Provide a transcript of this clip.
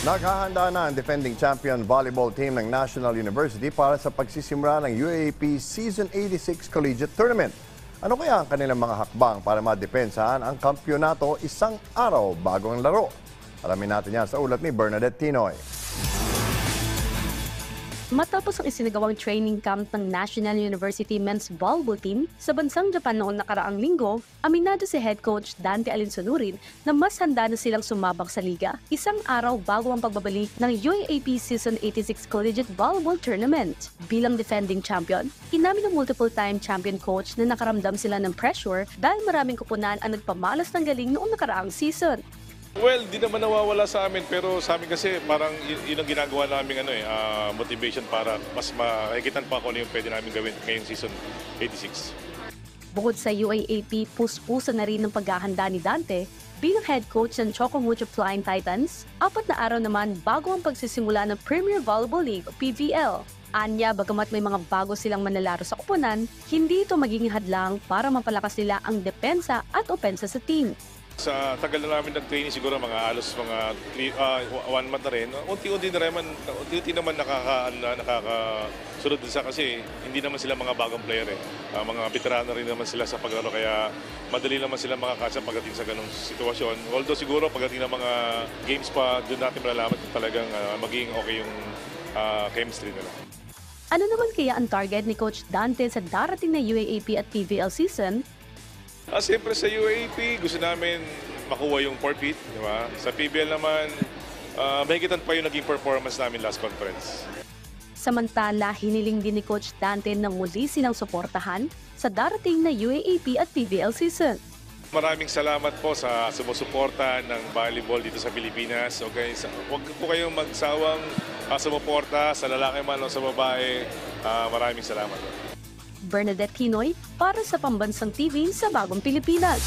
Naghahanda na ang defending champion volleyball team ng National University para sa pagsisimula ng UAAP Season 86 Collegiate Tournament. Ano kaya ang kanilang mga hakbang para madepensahan ang kampyonato isang araw bago ang laro? Alamin natin yan sa ulat ni Bernadette Tinoy. Matapos ang isinagawang training camp ng National University Men's Volleyball Team sa bansang Japan noong nakaraang linggo, aminado si head coach Dante Alinsonurin na mas handa na silang sumabak sa liga isang araw bago ang pagbabalik ng UAAP Season 86 Collegiate Volleyball Tournament. Bilang defending champion, inamin ng multiple-time champion coach na nakaramdam sila ng pressure dahil maraming kupunan ang nagpamalas ng galing noong nakaraang season. Well, di naman nawawala sa amin, pero sa amin kasi parang yun ang ginagawa namin motivation para mas makikita pa kung ano yung pwede namin gawin ngayong season 86. Bukod sa UAAP, puspusan na rin ng paghahanda ni Dante bilang head coach ng Chocomucho Flying Titans, 4 na araw naman bago ang pagsisimula ng Premier Volleyball League o PVL. Anya, bagamat may mga bago silang manlalaro sa kupunan, hindi ito magiging hadlang para mapalakas nila ang depensa at opensa sa team. Sa tagal na namin nag-training, siguro mga 1 month na rin. Unti-unti naman nakakasunod din sa kasi hindi naman sila mga bagong player eh. Mga veterano rin naman sila sa paglaro kaya madali naman sila makakasya pagdating sa ganong sitwasyon. Although siguro pagdating ng mga games pa, doon natin malalaman kung talagang magiging okay yung chemistry nila. Ano naman kaya ang target ni Coach Dante sa darating na UAAP at PVL season? Siyempre sa UAAP, gusto namin makuha yung 4 feet, di ba? Sa PBL naman, mahigitan pa yung naging performance namin last conference. Samantala, hiniling din ni Coach Dante na muli silang suportahan sa darating na UAAP at PVL season. Maraming salamat po sa sumusuporta ng volleyball dito sa Pilipinas. Okay, huwag po kayong magsawang sumuporta sa lalaki man o sa babae. Maraming salamat. Bernadette Tinoy para sa Pambansang TV sa Bagong Pilipinas.